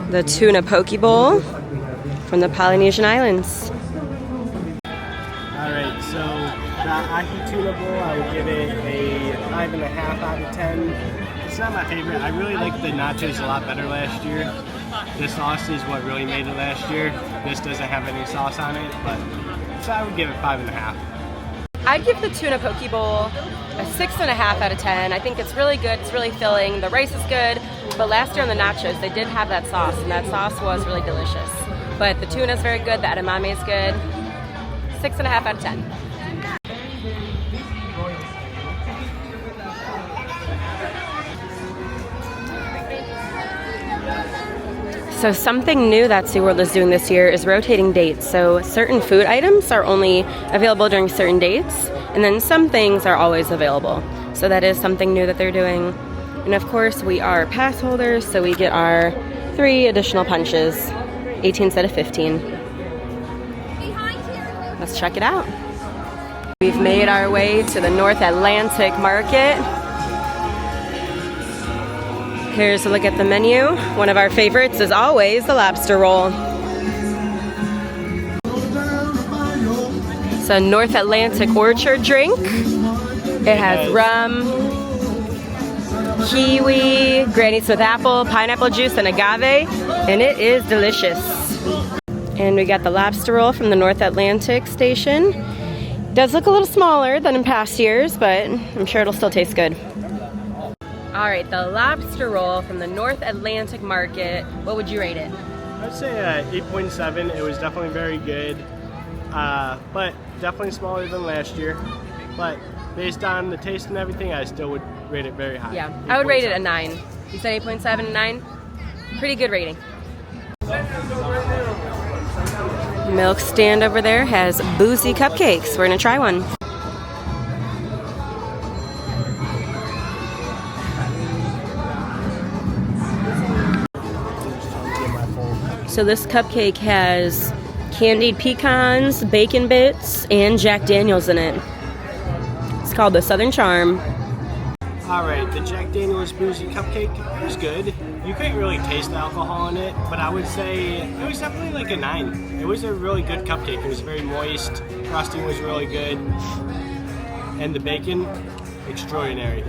The tuna poke bowl from the Polynesian Islands. Alright, so the ahi tuna bowl, I would give it a 5.5 out of 10. It's not my favorite. I really liked the nachos a lot better last year. The sauce is what really made it last year. This doesn't have any sauce on it, but so I would give it 5.5. I'd give the tuna poke bowl a 6.5 out of 10. I think it's really good. It's really filling. The rice is good. But last year on the nachos, they did have that sauce, and that sauce was really delicious. But the tuna is very good. The edamame is good. 6.5 out of 10. So something new that SeaWorld is doing this year is rotating dates. So certain food items are only available during certain dates, and then some things are always available. So that is something new that they're doing. And of course, we are pass holders, so we get our 3 additional punches, 18 instead of 15. Let's check it out. We've made our way to the North Atlantic Market. Here's a look at the menu. One of our favorites is always the lobster roll. It's a North Atlantic orchard drink. It has rum, kiwi, Granny Smith apple, pineapple juice, and agave, and it is delicious. And we got the lobster roll from the North Atlantic station. Does look a little smaller than in past years, but I'm sure it'll still taste good. All right, the lobster roll from the North Atlantic Market. What would you rate it? I'd say 8.7. It was definitely very good, but definitely smaller than last year. But based on the taste and everything, I still would rate it very high. Yeah, I would rate it a 9. You said 8.7 and 9? Pretty good rating. Milk stand over there has boozy cupcakes. We're gonna try one. So this cupcake has candied pecans, bacon bits, and Jack Daniels in it. It's called the Southern Charm. Alright, the Jack Daniels boozy cupcake was good. You couldn't really taste the alcohol in it, but I would say it was definitely like a 9. It was a really good cupcake. It was very moist, frosting was really good, and the bacon, extraordinary.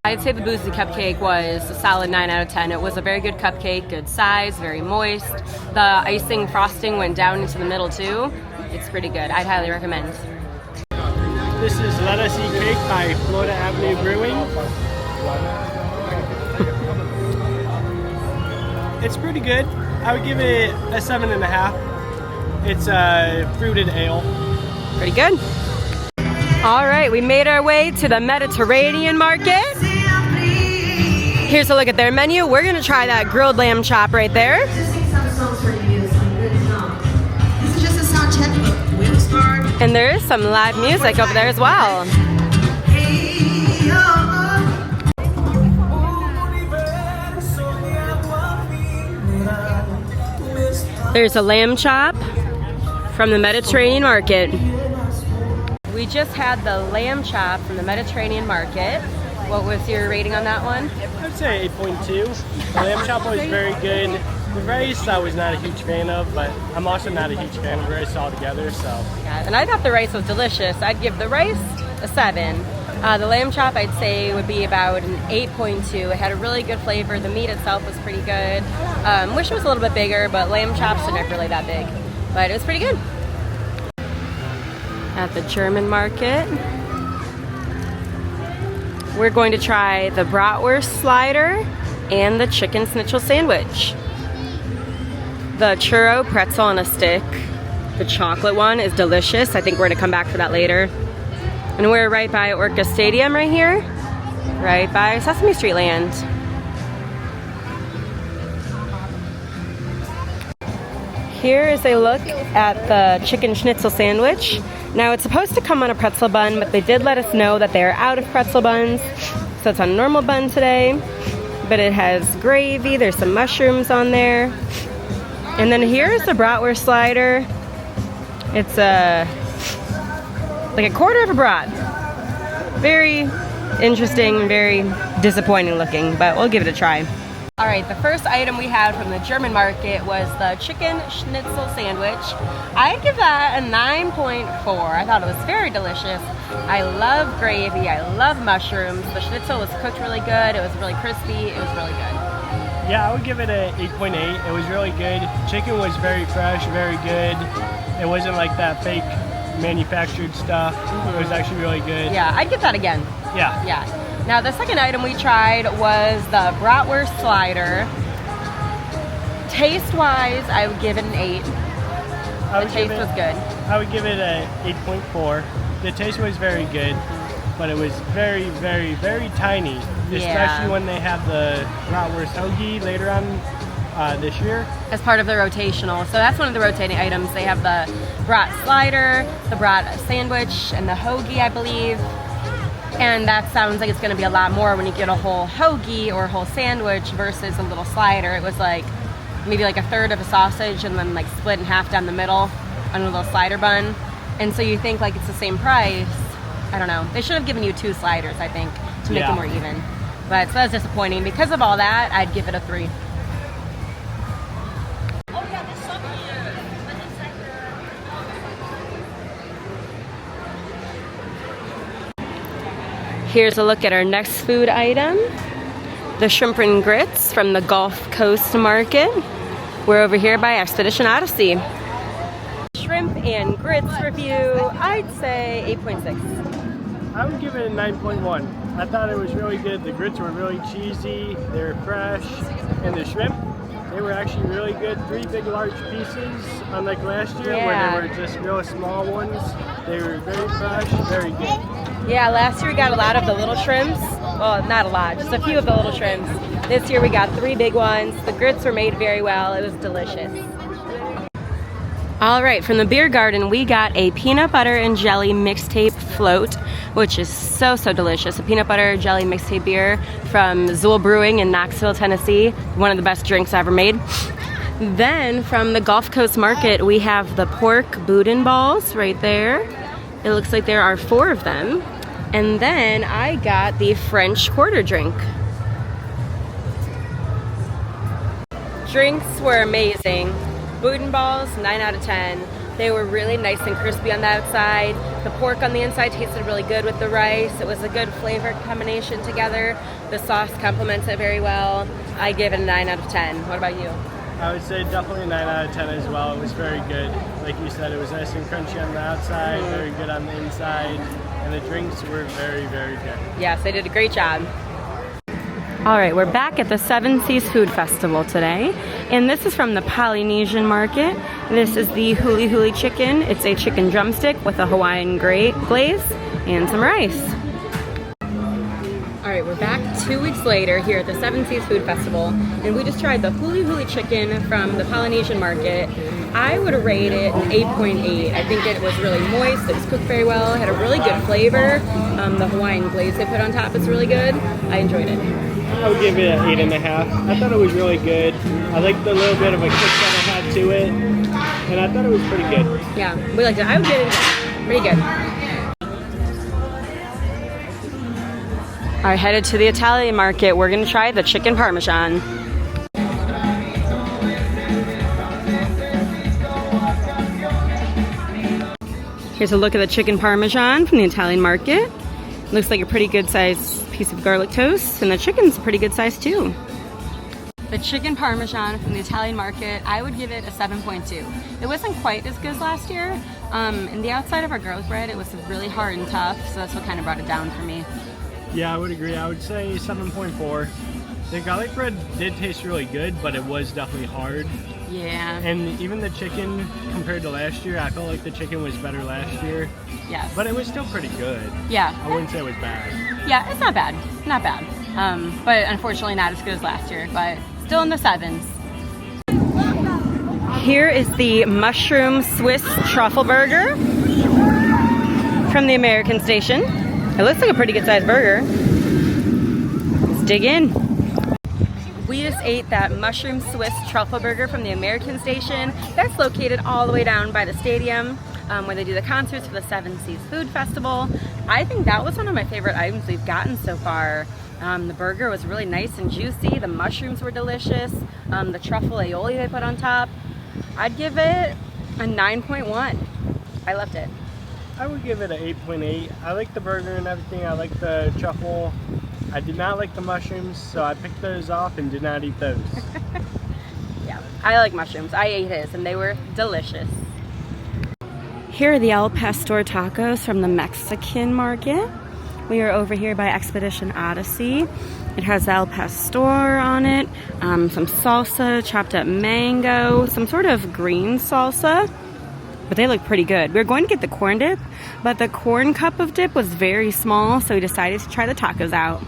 I'd say the boozy cupcake was a solid 9 out of 10. It was a very good cupcake, good size, very moist. The icing frosting went down into the middle too. It's pretty good. I'd highly recommend. This is Lettuce Eat Cake by Florida Avenue Brewing. It's pretty good. I would give it a 7.5. It's a fruited ale. Pretty good. All right, we made our way to the Mediterranean Market. Here's a look at their menu. We're gonna try that grilled lamb chop right there. And there is some live music over there as well. There's a lamb chop from the Mediterranean Market. We just had the lamb chop from the Mediterranean Market. What was your rating on that one? I'd say 8.2. The lamb chop was very good. The rice I was not a huge fan of, but I'm also not a huge fan of rice altogether, so. Yeah, and I thought the rice was delicious. I'd give the rice a 7. The lamb chop I'd say would be about an 8.2. It had a really good flavor. The meat itself was pretty good. Wish it was a little bit bigger, but lamb chops are never really that big. But it was pretty good. At the German market, we're going to try the bratwurst slider and the chicken schnitzel sandwich. The churro pretzel on a stick, the chocolate one, is delicious. I think we're gonna come back for that later. And we're right by Orca Stadium right here, right by Sesame Street Land. Here is a look at the chicken schnitzel sandwich. Now it's supposed to come on a pretzel bun, but they did let us know that they're out of pretzel buns. So it's on a normal bun today, but it has gravy, there's some mushrooms on there. And then here's the bratwurst slider. It's like a quarter of a brat. Very interesting, very disappointing looking, but we'll give it a try. All right, the first item we had from the German market was the chicken schnitzel sandwich. I'd give that a 9.4. I thought it was very delicious. I love gravy, I love mushrooms. The schnitzel was cooked really good. It was really crispy, it was really good. Yeah, I would give it a 8.8. It was really good. Chicken was very fresh, very good. It wasn't like that fake manufactured stuff. It was actually really good. Yeah, I'd get that again. Yeah. Yeah. Now the second item we tried was the bratwurst slider. Taste-wise, I would give it an 8. The taste was good. I would give it a 8.4. The taste was very good, but it was very, very, very tiny. Especially when they have the bratwurst hoagie later on this year. As part of the rotational. So that's one of the rotating items. They have the brat slider, the brat sandwich, and the hoagie, I believe. And that sounds like it's going to be a lot more when you get a whole hoagie or a whole sandwich versus a little slider. It was like maybe like a third of a sausage and then like split in half down the middle on a little slider bun. And so you think like it's the same price. I don't know. They should have given you 2 sliders, I think, to make it more even. But so that's disappointing. Because of all that, I'd give it a 3. Here's a look at our next food item, the shrimp and grits from the Gulf Coast Market. We're over here by Expedition Odyssey. Shrimp and grits review, I'd say 8.6. I would give it a 9.1. I thought it was really good. The grits were really cheesy, they were fresh, and the shrimp, they were actually really good. 3 big large pieces, unlike last year where they were just real small ones. They were very fresh, very good. Yeah, last year we got a lot of the little shrimps. Well, not a lot, just a few of the little shrimps. This year we got 3 big ones. The grits were made very well. It was delicious. All right, from the beer garden, we got a peanut butter and jelly mixtape float, which is so, so delicious. A peanut butter jelly mixtape beer from Zool Brewing in Knoxville, Tennessee. One of the best drinks I ever made. Then from the Gulf Coast Market, we have the pork boudin balls right there. It looks like there are 4 of them. And then I got the French quarter drink. Drinks were amazing. Boudin balls, 9 out of 10. They were really nice and crispy on the outside. The pork on the inside tasted really good with the rice. It was a good flavor combination together. The sauce complements it very well. I give it a 9 out of 10. What about you? I would say definitely a 9 out of 10 as well. It was very good. Like you said, it was nice and crunchy on the outside, very good on the inside, and the drinks were very, very good. Yes, they did a great job. All right, we're back at the Seven Seas Food Festival today, and this is from the Polynesian Market. This is the huli huli chicken. It's a chicken drumstick with a Hawaiian glaze and some rice. All right, we're back 2 weeks later here at the Seven Seas Food Festival, and we just tried the huli huli chicken from the Polynesian Market. I would rate it an 8.8. I think it was really moist, it was cooked very well, it had a really good flavor. The Hawaiian glaze they put on top is really good. I enjoyed it. I would give it an 8.5. I thought it was really good. I liked the little bit of a kick that it had to it, and I thought it was pretty good. Yeah, we liked it. I would give it pretty good. All right, headed to the Italian market. We're gonna try the chicken parmesan. Here's a look at the chicken parmesan from the Italian market. Looks like a pretty good sized piece of garlic toast, and the chicken's pretty good size too. The chicken parmesan from the Italian market, I would give it a 7.2. It wasn't quite as good as last year. And the outside of our garlic bread, it was really hard and tough, so that's what kind of brought it down for me. Yeah, I would agree. I would say 7.4. The garlic bread did taste really good, but it was definitely hard. Yeah. And even the chicken, compared to last year, I felt like the chicken was better last year. Yes. But it was still pretty good. Yeah. I wouldn't say it was bad. Yeah, it's not bad. Not bad. But unfortunately not as good as last year, but still in the 7s. Here is the mushroom Swiss truffle burger from the American Station. It looks like a pretty good sized burger. Let's dig in. We just ate that mushroom Swiss truffle burger from the American Station. That's located all the way down by the stadium where they do the concerts for the Seven Seas Food Festival. I think that was one of my favorite items we've gotten so far. The burger was really nice and juicy. The mushrooms were delicious. The truffle aioli they put on top. I'd give it a 9.1. I loved it. I would give it an 8.8. I like the burger and everything. I like the truffle. I did not like the mushrooms, so I picked those off and did not eat those. Yeah, I like mushrooms. I ate his and they were delicious. Here are the El Pastor tacos from the Mexican market. We are over here by Expedition Odyssey. It has El Pastor on it, some salsa, chopped up mango, some sort of green salsa, but they look pretty good. We were going to get the corn dip, but the corn cup of dip was very small, so we decided to try the tacos out.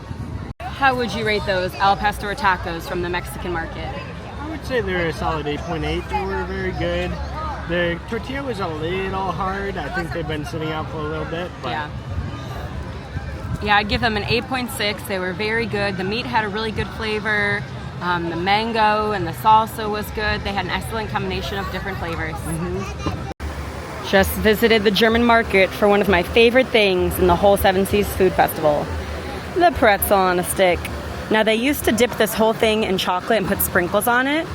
How would you rate those El Pastor tacos from the Mexican market? I would say they're a solid 8.8. They were very good. The tortilla was a little hard. I think they've been sitting out for a little bit. But yeah, I'd give them an 8.6. They were very good. The meat had a really good flavor. The mango and the salsa was good. They had an excellent combination of different flavors. Just visited the German market for one of my favorite things in the whole Seven Seas Food Festival. The pretzel on a stick. Now they used to dip this whole thing in chocolate and put sprinkles on it,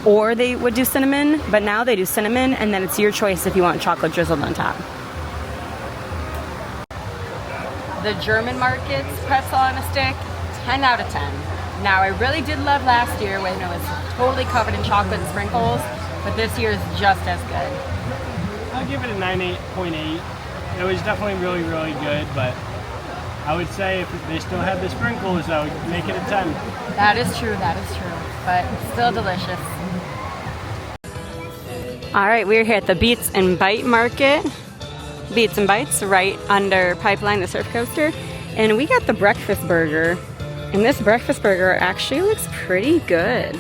or they would do cinnamon, but now they do cinnamon, and then it's your choice if you want chocolate drizzled on top. The German market's pretzel on a stick, 10 out of 10. Now I really did love last year when it was totally covered in chocolate and sprinkles, but this year is just as good. I'll give it a 9.8. It was definitely really, really good, but I would say if they still had the sprinkles, I would make it a 10. That is true, but still delicious. All right, we're here at the Beats and Bite Market. Beats and Bites, right under Pipeline, the surf coaster. And we got the breakfast burger. And this breakfast burger actually looks pretty good.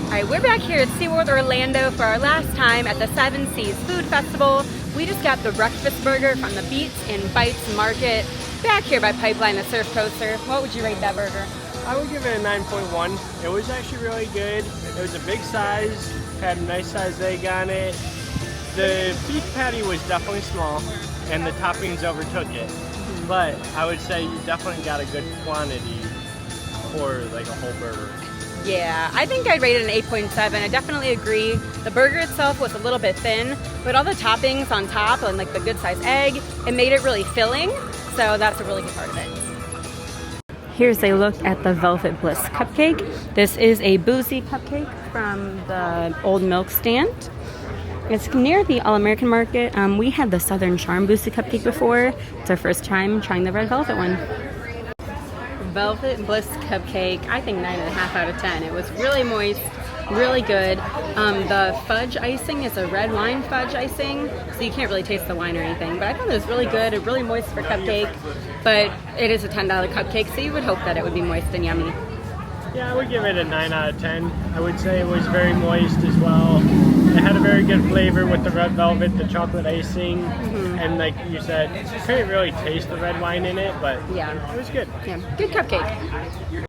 Alright, we're back here at SeaWorld Orlando for our last time at the Seven Seas Food Festival. We just got the breakfast burger from the Beats and Bites Market back here by Pipeline, the surf coaster. What would you rate that burger? I would give it a 9.1. It was actually really good. It was a big size, had a nice size egg on it. The beef patty was definitely small, and the toppings overtook it. But I would say you definitely got a good quantity for like a whole burger. Yeah, I think I'd rate it an 8.7. I definitely agree. The burger itself was a little bit thin, but all the toppings on top and like the good size egg, it made it really filling. So that's a really good part of it. Here's a look at the Velvet Bliss cupcake. This is a boozy cupcake from the Old Milk stand. It's near the All-American Market. We had the Southern Charm boozy cupcake before. It's our first time trying the red velvet one. Velvet Bliss cupcake, I think 9.5 out of 10. It was really moist, really good. The fudge icing is a red wine fudge icing, so you can't really taste the wine or anything. But I thought it was really good, really moist for cupcake. But it is a $10 cupcake, so you would hope that it would be moist and yummy. Yeah, I would give it a 9 out of 10. I would say it was very moist as well. It had a very good flavor with the red velvet, the chocolate icing, and like you said, you couldn't really taste the red wine in it, but yeah, it was good. Yeah, good cupcake.